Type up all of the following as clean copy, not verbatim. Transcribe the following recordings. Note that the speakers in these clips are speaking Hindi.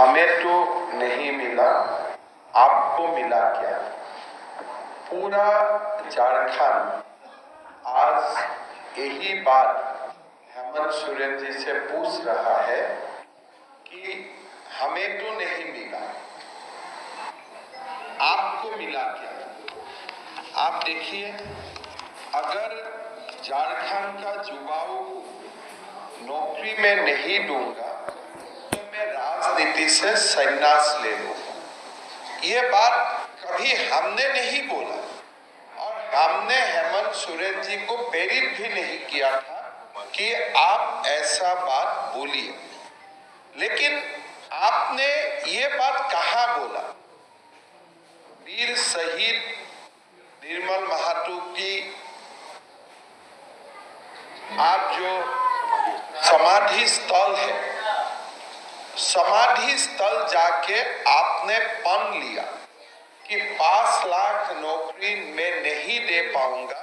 हमें तो नहीं मिला, आपको मिला क्या? पूरा झारखंड आज यही बात हेमंत सोरेन जी से पूछ रहा है कि हमें तो नहीं मिला, आपको मिला क्या? आप देखिए, अगर झारखंड का युवाओं को नौकरी में नहीं दूंगा तो मैं राजनीति से संन्यास ले लूंगा। ये बात कभी हमने नहीं बोला और हमने हेमंत सोरेन जी को प्रेरित भी नहीं किया था कि आप ऐसा बात बोलिए, लेकिन आपने ये बात कहाँ बोला? वीर शहीद निर्मल महातो की आप जो समाधि स्थल है, समाधि स्थल जाके आपने पन लिया कि 5 लाख नौकरी में नहीं दे पाऊंगा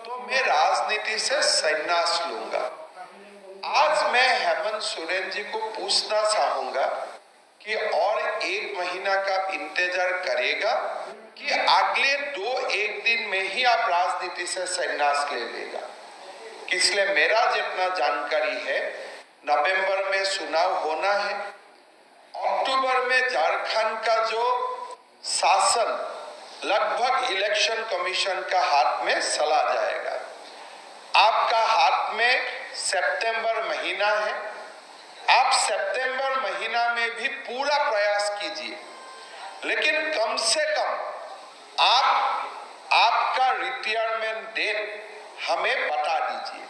तो मैं राजनीति से संन्यास लूंगा। आज मैं हेमंत सोरेन जी को पूछना चाहूंगा कि और 1 महीना का इंतजार करेगा कि अगले 2-1 दिन में ही आप राजनीति से संन्यास ले लेगा? इसलिए मेरा जितना जानकारी है, नवंबर में चुनाव होना है, अक्टूबर में झारखंड का जो शासन लगभग इलेक्शन कमीशन का हाथ में चला जाएगा। आपका हाथ में सितंबर महीना है, आप सितंबर महीना में भी पूरा प्रयास कीजिए, लेकिन कम से कम आपका रिटायरमेंट डेट हमें बता दीजिए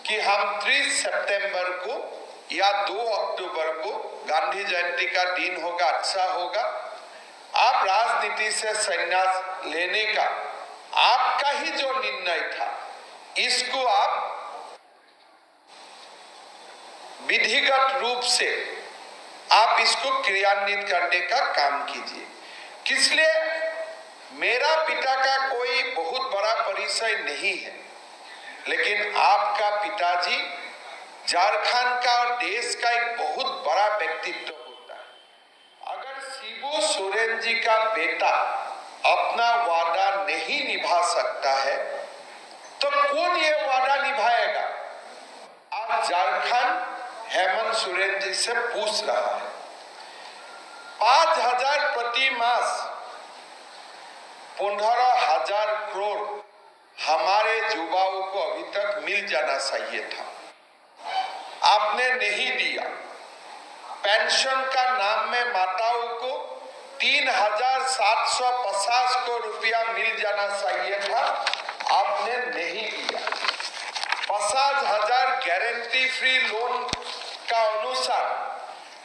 कि हम 30 सितंबर को या 2 अक्टूबर को, गांधी जयंती का दिन होगा, अच्छा होगा, आप राजनीति से संन्यास लेने का आपका ही जो निर्णय था, इसको आप विधिगत रूप से आप इसको क्रियान्वित करने का काम कीजिए। इसलिए मेरा पिता का कोई बहुत बड़ा परिचय नहीं है, लेकिन आपका पिताजी झारखंड का और देश का एक बहुत बड़ा व्यक्तित्व होता है। अगर शिबू सोरेन जी का बेटा अपना वादा नहीं निभा सकता है तो कौन ये वादा निभाएगा? आज झारखंड हेमंत सोरेन जी से पूछ रहा है। 5,000 प्रति मास 15,000 करोड़ हमारे युवाओं को अभी तक मिल जाना चाहिए था, आपने नहीं दिया। पेंशन का नाम में माताओं को 3,750 करोड़ रुपया मिल जाना चाहिए था, आपने नहीं दिया। 50,000 गारंटी फ्री लोन का अनुसार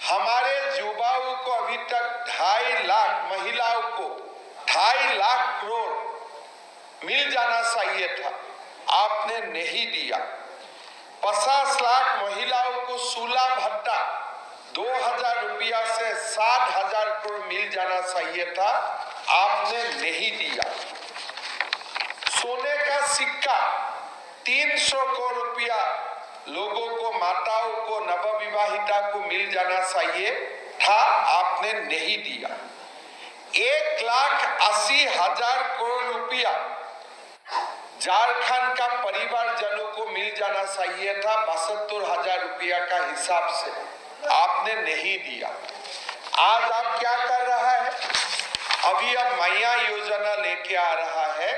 हमारे युवाओं को अभी तक 2.5 लाख, महिलाओं को 2.5 लाख करोड़ मिल जाना चाहिए था, आपने नहीं दिया। 50 लाख महिलाओं को 16 भत्ता 2,000 रुपया से 60,000 करोड़ मिल जाना चाहिए था, आपने नहीं दिया। सोने का सिक्का 300 करोड़ रुपया लोगों को, माताओं को, नवविवाहिता को मिल जाना चाहिए था, आपने नहीं दिया। 1,80,000 करोड़ रुपया झारखंड का परिवारजनों को मिल जाना चाहिए था 72,000 रुपया का हिसाब से, आपने नहीं दिया। आज आप क्या कर रहा है? अभी अब मैया योजना लेके आ रहा है।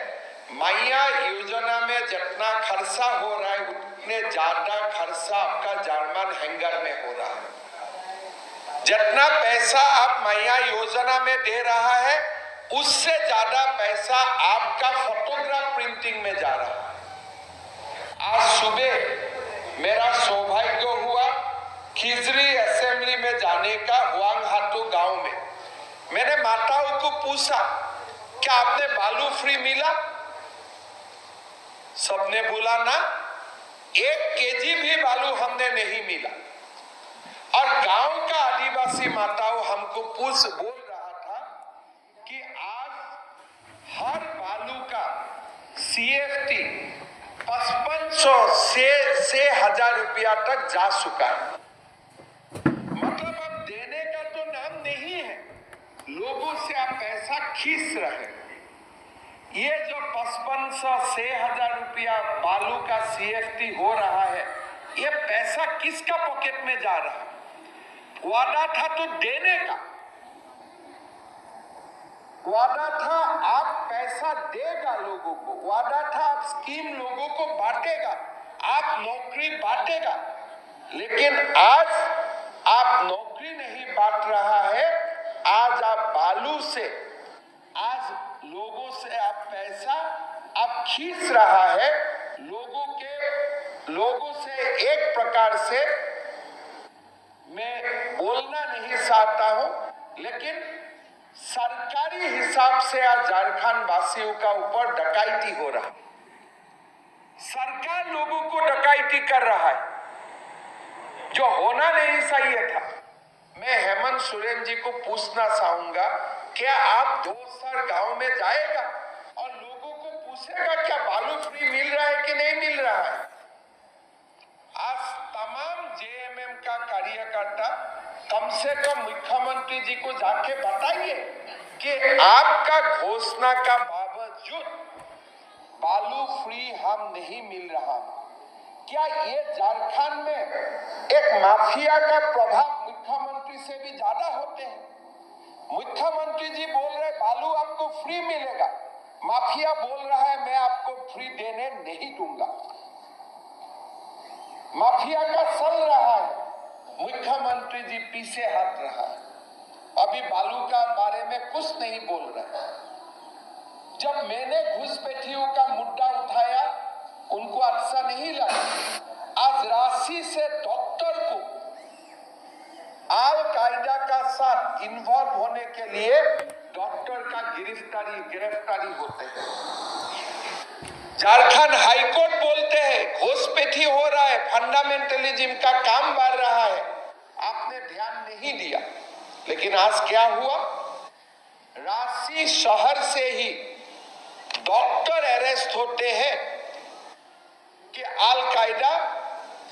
मैया योजना में जितना खर्चा हो रहा है उतने ज्यादा खर्चा आपका जर्मन हैंगर में हो रहा है। जितना पैसा आप मैया योजना में दे रहा है उससे ज्यादा पैसा आपका फोटोग्राफ प्रिंटिंग में जा रहा है। आज सुबह मेरा सौभाग्य हुआ खिजरी असेंबली में जाने का, हुआंगहातो गांव में। मैंने माताओं को पूछा, क्या आपने बालू फ्री मिला? सबने बोला ना, 1 केजी भी बालू हमने नहीं मिला। और गांव का आदिवासी माताओं हमको बोल रहा था कि आज हर बालू का CFT 5500 से 6,000 रुपया तक जा चुका है। मतलब अब देने का तो नहीं है, लोगों से आप पैसा खींच रहे हैं। ये जो 5500 6,000 रुपया बालू का CFT हो रहा है, ये पैसा किसका पॉकेट में जा रहा है? वादा था तो देने का, वादा था आप पैसा देगा लोगों को, वादा था आप स्कीम लोगों को बांटेगा, आप नौकरी बांटेगा। लेकिन आज आप नौकरी नहीं बांट रहा है, आज आप बालू से, आज लोगों से आप पैसा आप खींच रहा है। लोगों से एक प्रकार से मैं बोलना नहीं चाहता हूं, लेकिन सरकारी हिसाब से आज झारखंड वासियों का ऊपर डकैती हो रहा है। सरकार लोगों को डकैती कर रहा है, जो होना नहीं चाहिए था। मैं हेमंत सोरेन जी को पूछना चाहूंगा, क्या आप 2 सर गांव में जाएगा और लोगों को पूछेगा क्या बालू फ्री मिल रहा है कि नहीं मिल रहा है? आज तमाम JMM का कार्यकर्ता कम से कम मुख्यमंत्री जी को जाके बताइए कि आपका घोषणा का बावजूद बालू फ्री हम नहीं मिल रहा। क्या ये झारखंड में एक माफिया का प्रभाव मुख्यमंत्री से भी ज्यादा होते हैं? मुख्यमंत्री जी बोल रहे बालू आपको फ्री मिलेगा, माफिया बोल रहा है मैं आपको फ्री देने नहीं दूंगा। माफिया का चल रहा है, मुख्यमंत्री जी पीछे हट रहा है, अभी बालू का बारे में कुछ नहीं बोल रहा है। जब मैंने घुसपैठियों का मुद्दा उठाया, उनको अच्छा नहीं लगा। आज रांची से डॉक्टर को अल कायदा का साथ इन्वॉल्व होने के लिए डॉक्टर का गिरफ्तारी होते हैं। झारखंड हाईकोर्ट बोलते हैं घुसपैठी हो रहा है, फंडामेंटलिज्म का काम बढ़ रहा है, आपने ध्यान नहीं दिया। लेकिन आज क्या हुआ? रांची शहर से ही डॉक्टर अरेस्ट होते हैं कि अल कायदा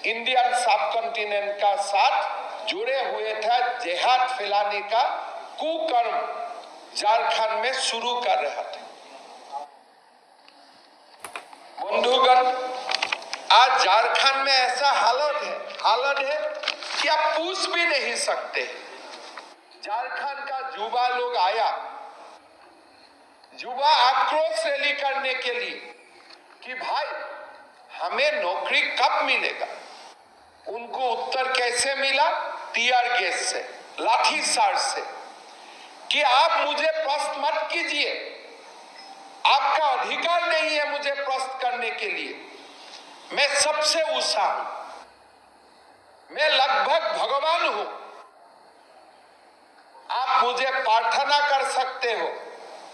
इंडियन सबकॉन्टिनेंट का साथ जुड़े हुए था, जिहाद फैलाने का कुकर्म झारखंड में शुरू कर रहा था। बंधुगण, आज झारखंड में ऐसा हालत है कि आप पूछ भी नहीं सकते। झारखंड का युवा लोग आया, युवा आक्रोश रैली करने के लिए कि भाई हमें नौकरी कब मिलेगा। उनको उत्तर कैसे मिला? टीयर गैस से, लाठीचार्ज से, कि आप मुझे प्रश्न मत कीजिए, आपका अधिकार नहीं है मुझे प्रश्न करने के लिए, मैं सबसे ऊंचा हूं, मैं लगभग भगवान हूं, आप मुझे प्रार्थना कर सकते हो,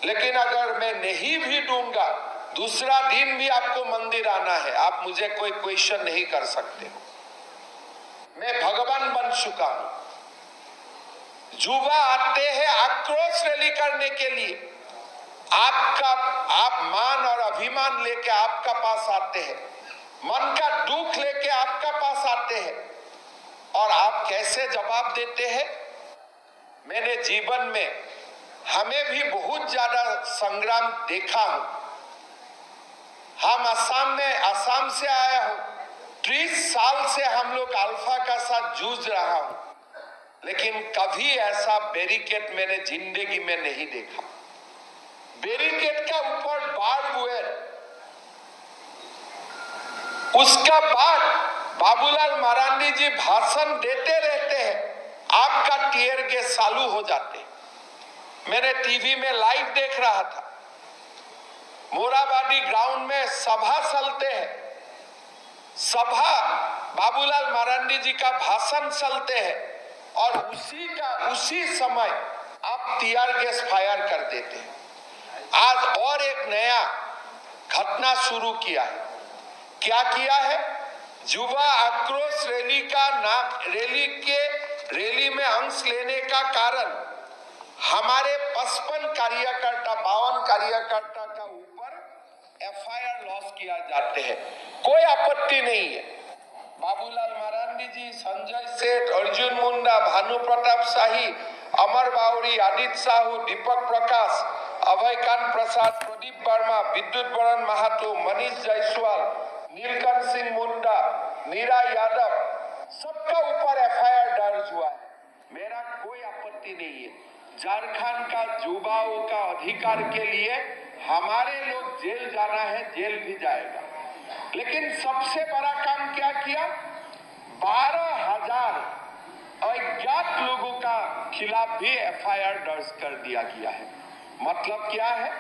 लेकिन अगर मैं नहीं भी दूंगा, दूसरा दिन भी आपको मंदिर आना है, आप मुझे कोई क्वेश्चन नहीं कर सकते हो, मैं भगवान बन चुका हूं। युवा आते हैं आक्रोश रैली करने के लिए, आप मान और अभिमान लेके आपका पास आते हैं, मन का दुख लेके आपका पास आते हैं, और आप कैसे जवाब देते हैं? मैंने जीवन में हमें भी बहुत ज्यादा संग्राम देखा हूं। हम असम से आया हूं, 30 साल से हम लोग अल्फा का साथ जूझ रहा हूं, लेकिन कभी ऐसा बैरिकेड मैंने जिंदगी में नहीं देखा। बैरिकेड का ऊपर बार हुए, उसका बाद बाबूलाल मरांडी जी भाषण देते रहते हैं, आपका टीयर गैस चालू हो जाते। मैंने टीवी में लाइव देख रहा था, मोराबादी ग्राउंड में सभा चलते हैं, सभा बाबूलाल मरांडी जी का भाषण चलते हैं, और उसी समय आप टीयर गैस फायर कर देते हैं। आज और एक नया घटना शुरू किया है। क्या किया है? युवा आक्रोश रैली का नाम, रैली में अंश लेने का कारण हमारे 55 कार्यकर्ता 52 कार्यकर्ता का ऊपर FIR लॉस किया जाते हैं, कोई आपत्ति नहीं है। बाबूलाल मरांडी जी, संजय सेठ, अर्जुन मुंडा, भानु प्रताप शाही अमर बाउरी, आदित्य साहू, दीपक प्रकाश, अभयकांत प्रसाद, प्रदीप वर्मा, विद्युत बरन महातो, मनीष जायसवाल, नीलकंठ सिंह मुंडा, नीरा यादव, सबका ऊपर एफआईआर दर्ज हुआ है। मेरा कोई आपत्ति नहीं है। झारखंड का युवाओं का अधिकार के लिए हमारे लोग जेल जाना है, जेल भी जाएगा। लेकिन सबसे बड़ा काम क्या किया? 12,000 अज्ञात लोगों का खिलाफ भी एफआईआर दर्ज कर दिया गया है। मतलब क्या है?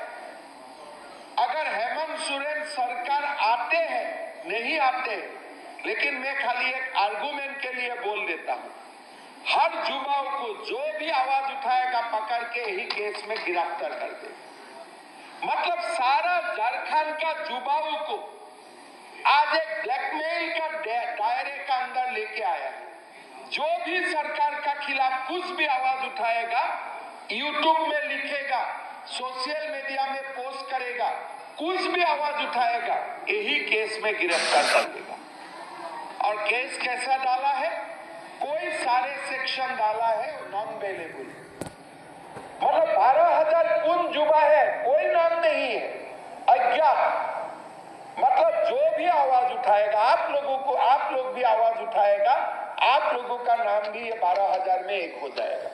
अगर हेमंत सोरेन सरकार आते हैं, नहीं आते, लेकिन मैं खाली एक आर्गुमेंट के लिए बोल देता हूं, हर युवाओं को जो भी आवाज उठाएगा पकड़ के यही केस में गिरफ्तार कर दे। मतलब सारा झारखंड का युवाओं को आज एक ब्लैकमेल का दायरे का अंदर लेके आया है। जो भी सरकार का खिलाफ कुछ भी आवाज उठाएगा, यूट्यूब में लिखेगा, सोशल मीडिया में पोस्ट करेगा, कुछ भी आवाज उठाएगा, यही केस में गिरफ्तार कर देगा। और केस कैसा डाला है? कोई सारे सेक्शन डाला है नॉन अवेलेबल। मतलब 12,000 कौन युवा है? कोई नाम नहीं है, अज्ञात। मतलब जो भी आवाज उठाएगा, आप लोग भी आवाज उठाएगा, आप लोगों का नाम भी ये 12,000 में एक हो जाएगा।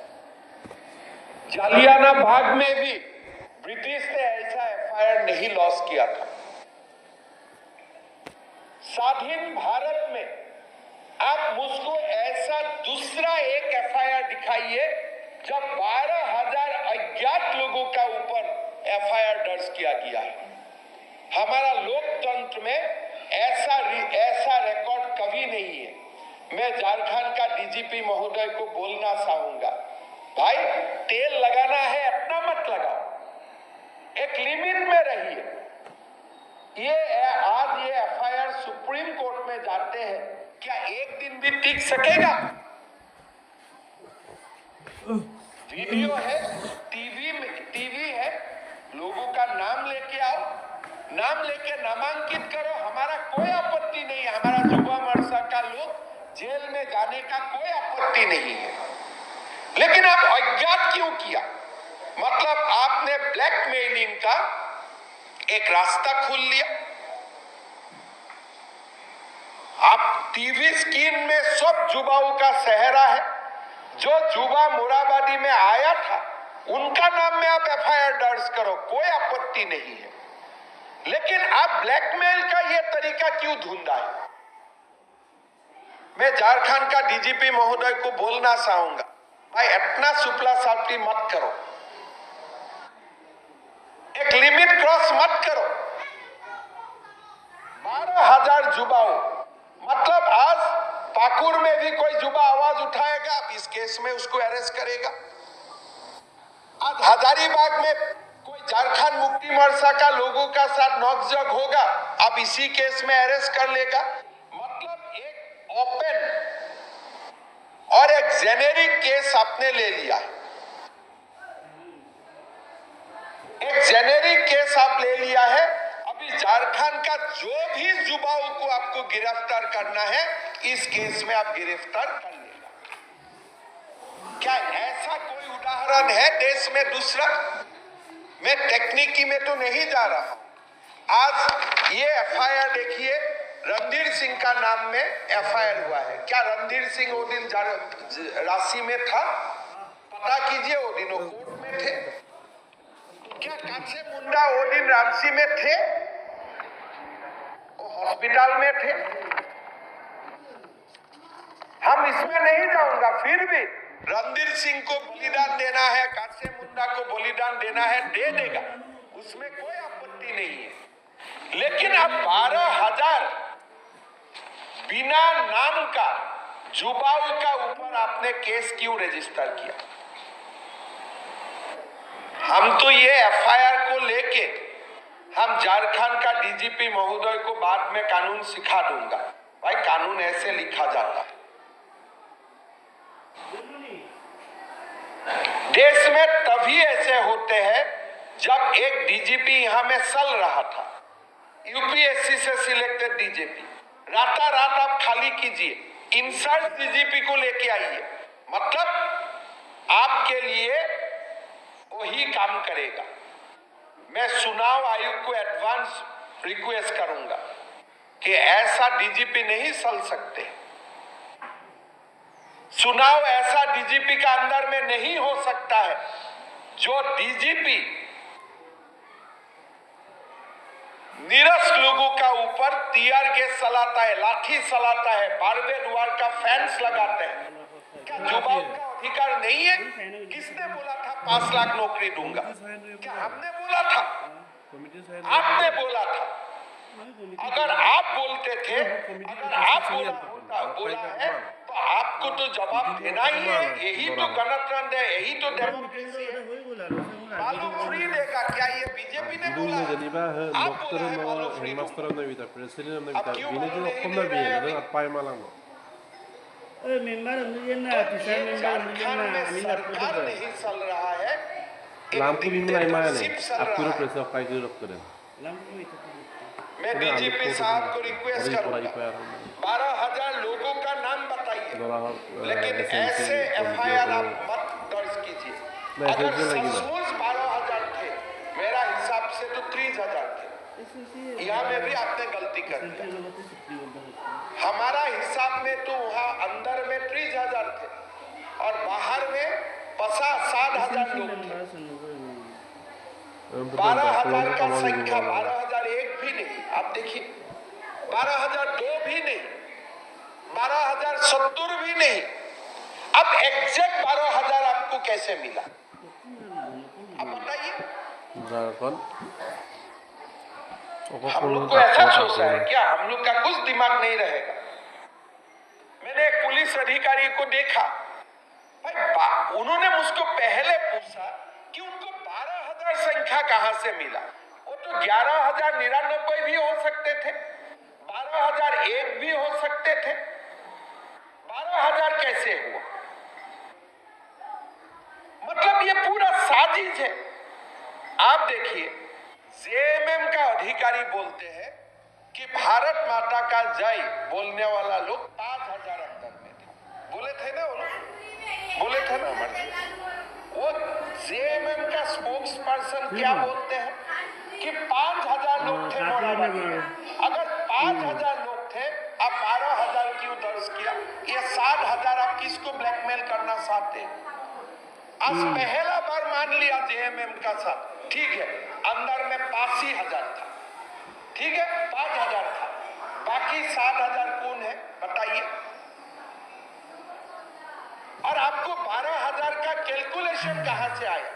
जालियाना बाग में भी ब्रिटिश ने ऐसा एफआईआर नहीं लॉन्च किया था। स्वाधीन भारत में आप मुझको ऐसा दूसरा एक एफआईआर दिखाइए जब 12,000 अज्ञात लोगों का ऊपर एफआईआर दर्ज किया गया है। हमारा लोकतंत्र में ऐसा रिकॉर्ड कभी नहीं है। मैं झारखंड का डीजीपी महोदय को बोलना चाहूंगा, भाई तेल लगाना है अपना मत लगाओ, एक लिमिट में रहिए। आज ये एफआईआर सुप्रीम कोर्ट में जाते हैं, क्या एक दिन भी टिक सकेगा? वीडियो है, टीवी है, लोगों का नाम लेके आओ, नाम लेके नामांकित करो, हमारा कोई आपत्ति नहीं है। हमारा युवा मोर्चा का लोग जेल में जाने का कोई आपत्ति नहीं है। लेकिन आप अज्ञात क्यों किया? मतलब आपने ब्लैकमेलिंग का एक रास्ता खोल लिया। आप टीवी स्क्रीन में सब युवाओं का चेहरा है। जो युवा मोराबादी में आया था उनका नाम में आप एफआईआर दर्ज करो, कोई आपत्ति नहीं है। लेकिन आप ब्लैकमेल का ये तरीका क्यों ढूंढा है? मैं झारखंड का डीजीपी महोदय को बोलना चाहूंगा, भाई इतना सुपला सापटी मत करो, एक लिमिट क्रॉस मत करो। 12,000 युवाओं, मतलब आज पाकुड़ में भी कोई युवा आवाज उठाएगा, इस केस में उसको अरेस्ट करेगा। आज हजारीबाग में कोई झारखंड मुक्ति मोर्चा का लोगों का साथ नोकझोंक होगा, अब इसी केस में अरेस्ट कर लेगा। मतलब एक ओपन और एक जेनेरिक केस आपने ले लिया है। एक जेनेरिक केस आप ले लिया है। अभी झारखंड का जो भी युवाओं को आपको गिरफ्तार करना है, इस केस में आप गिरफ्तार कर लेगा। क्या ऐसा कोई उदाहरण है देश में दूसरा? मैं टेक्निकी में तो नहीं जा रहा। आज ये एफआईआर देखिए, रणधीर सिंह का नाम में एफआईआर हुआ है। क्या रणधीर सिंह वो दिन रांची में था? पता कीजिए, वो दिन वो कोर्ट में थे। क्या काचे मुंडा वो दिन रांची में थे? वो हॉस्पिटल में थे। हम इसमें नहीं जाऊंगा, फिर भी रणधीर सिंह को बलिदान देना है, काचे मुंडा को बलिदान देना है, दे देगा, उसमें कोई आपत्ति नहीं है। लेकिन अब 12,000 बिना नाम का युवाओं का ऊपर आपने केस क्यों रजिस्टर किया? हम तो ये एफआईआर को लेके हम झारखंड का डीजीपी महोदय को बाद में कानून सिखा दूंगा, भाई कानून ऐसे लिखा जाता है। देश में तभी ऐसे होते हैं जब एक डीजीपी यहां में चल रहा था, यूपीएससी से सिलेक्टेड डीजीपी, रात आप खाली कीजिए, इंसर्ट डीजीपी को लेके आइए। मतलब आपके लिए वही काम करेगा। मैं चुनाव आयोग को एडवांस रिक्वेस्ट करूंगा कि ऐसा डीजीपी नहीं चल सकते। चुनाव ऐसा डीजीपी का अंदर में नहीं हो सकता है जो डीजीपी निरस्त लोगों का ऊपर टीयर गैस चलाता है, लाठी चलाता है, बारबेड वार का फैंस लगाते हैं। क्या युवाओं का अधिकार नहीं है? किसने बोला था 5 लाख नौकरी दूंगा? क्या हमने बोला था? आपने बोला था। अगर आप बोलते थे, अगर आप बोला है तो आपको तो जवाब देना ही है। यही तो गणतंत्र है, यही तो डेमोक्रेसी है। बालू फ्री देगा क्या? ये बीजेपी ने बोला है। आप बोला है बालू फ्री दूंगा। अब क्यों बालू नहीं दे रहे हैं अभी? झारखंड में सरकार नहीं चल रहा है, डिक्टेटरशिप चल रहा है। मैं डीजीपी साहब को रिक्वेस्ट करूंगा 12,000 लोगों का नाम बताइए, लेकिन ऐसे एफआईआर आप मत दर्ज कीजिए। अगर सचमुच 12,000 थे, मेरा हिसाब से तो 30,000 थे। यहाँ में भी आपने गलती कर दी। हमारा हिसाब में तो वहाँ अंदर में 30,000 थे और बाहर में 50-60,000 लोग थे। 12,000 का संख्या 12,001 भी नहीं। आप देखिए 12,002 भी नहीं, 12,070 भी नहीं। अब एग्जैक्ट 12,000 आपको कैसे मिला? आप बताइए। हम लोग को ऐसा सोचा है क्या? हम लोग का कुछ दिमाग नहीं रहेगा। मैंने एक पुलिस अधिकारी को देखा, भाई उन्होंने मुझको पहले पूछा कि उनको 12,000 संख्या कहां से मिला। वो तो 11,099 भी हो सकते थे, 12,001 भी हो सकते थे, 12,000 कैसे हुआ? मतलब ये पूरा साजिश है। आप देखिए जेएमएम का अधिकारी बोलते हैं कि भारत माता का जय बोलने वाला लोग 5,000 अंदर में था। बोले थे ना वो लोग, बोले थे ना अमर जी। वो जेएमएम का स्पोक्स पर्सन क्या बोलते हैं कि 5,000 लोग थे मोराबादी में। अगर 5,000 लोग थे, अब 12,000 क्यों दर्ज किया? ये 60,000 आप किसको ब्लैकमेल करना चाहते हैं? आज पहला बार मान लिया जेएमएम का साथ, ठीक है, अंदर में 85,000 था, ठीक है, 5,000 था, बाकी 7,000 कौन है बताइए? और आपको 12,000 का कैलकुलेशन कहां से आया?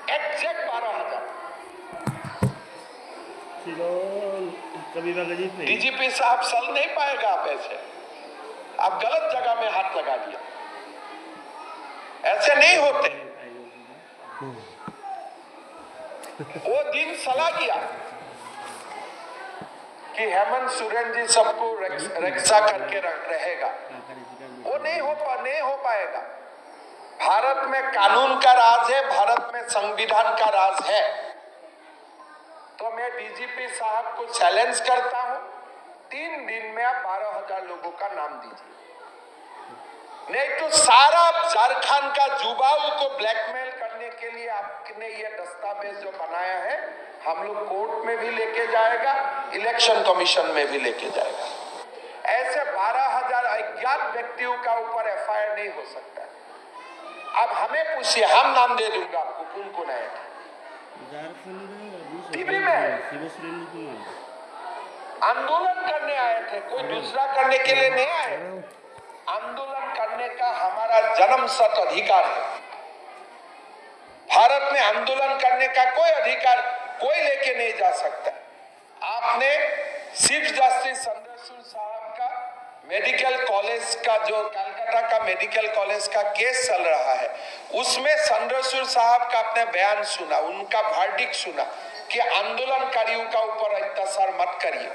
एग्जैक्ट 12,000। डीजीपी साहब चल नहीं पाएगा आप ऐसे। आप गलत जगह में हाथ लगा दिया, ऐसे नहीं होते। वो दिन चला गया कि हेमंत सोरेन जी सबको रक्षा करके रहेगा। वो नहीं हो पाएगा। भारत में कानून का राज है, भारत में संविधान का राज है। तो मैं डीजीपी साहब को चैलेंज करता हूं, 3 दिन में आप 12,000 लोगों का नाम दीजिए, नहीं तो सारा झारखंड का युवाओं को ब्लैकमेल करने के लिए आपने ये दस्तावेज जो बनाया है, हम लोग कोर्ट में भी लेके जाएगा, इलेक्शन कमीशन में भी लेके जाएगा। ऐसे 12,000 अज्ञात व्यक्तियों का ऊपर एफआईआर नहीं हो सकता। अब हमें पूछिए, हम नाम दे दूंगा आपको कौन कौन आए थे। टीवी में आंदोलन करने आए थे, कोई दूसरा करने के लिए नहीं आए। आंदोलन करने का हमारा जन्मसिद्ध अधिकार है। भारत में आंदोलन करने का कोई अधिकार कोई लेके नहीं जा सकता। आपने चीफ जस्टिस चंद्रचूड़ साहब का मेडिकल कॉलेज का, जो कलकत्ता का मेडिकल कॉलेज का केस चल रहा है, उसमें चंद्रचूड़ साहब का आपने बयान सुना, उनका वर्डिक्ट सुना कि आंदोलनकारियों का ऊपर अत्याचार मत करिए।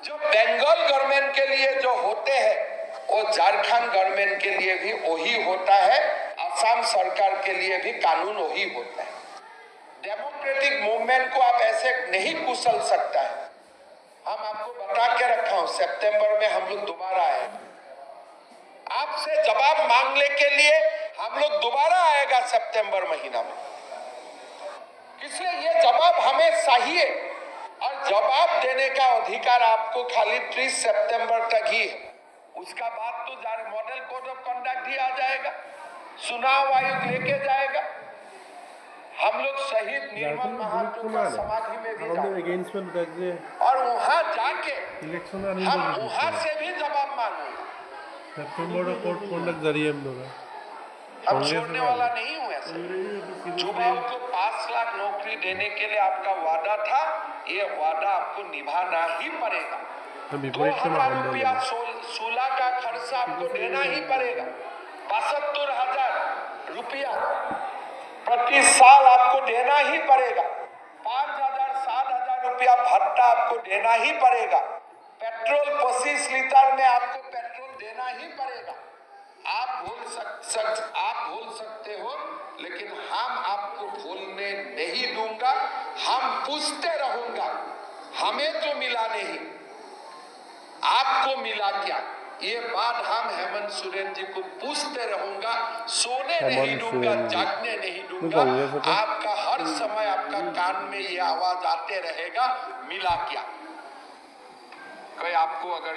जो बंगाल गवर्नमेंट के लिए जो होते हैं वो झारखंड गवर्नमेंट के लिए भी वही होता है, असम सरकार के लिए भी कानून वही होता है। डेमोक्रेटिक मूवमेंट को आप ऐसे नहीं कुचल सकता है। हम आपको बता के रखा हूं, सितंबर में हम लोग दोबारा आए, आपसे जवाब मांगने के लिए हम लोग दोबारा आएगा सितंबर महीना में। इसलिए ये जवाब हमें चाहिए और जवाब देने का अधिकार आपको खाली 30 सितंबर तक ही है। उसका बाद तो मॉडल कोड ऑफ कंडक्ट ही आ जाएगा, चुनाव आयोग लेके जाएगा। हम लोग शहीद निर्मल महातो का समाधि में भी जाएंगे और वहां जाके हम वहां से भी जवाब मांगेंगे। हम छोड़ने वाला नहीं हूँ ऐसे। युवाओं को 5 लाख नौकरी देने के लिए आपका वादा था, ये वादा आपको निभाना ही पड़ेगा। 2000 रुपया 16 का खर्च आपको देना ही पड़ेगा। 72,000 रुपया प्रति साल आपको देना ही पड़ेगा। 5,000 7,000 रुपया भत्ता आपको देना ही पड़ेगा। पेट्रोल 25 लीटर में आपको पेट्रोल देना ही पड़ेगा। आप भूल सकते हो, लेकिन हम आपको भूलने नहीं दूंगा। हम पूछते रहूंगा, हमें जो मिला नहीं, आपको मिला क्या? ये बात हम हेमंत सोरेन जी को पूछते रहूंगा। सोने नहीं दूंगा, जागने नहीं दूंगा। आपका हर समय आपका कान में ये आवाज आते रहेगा, मिला क्या? कोई आपको अगर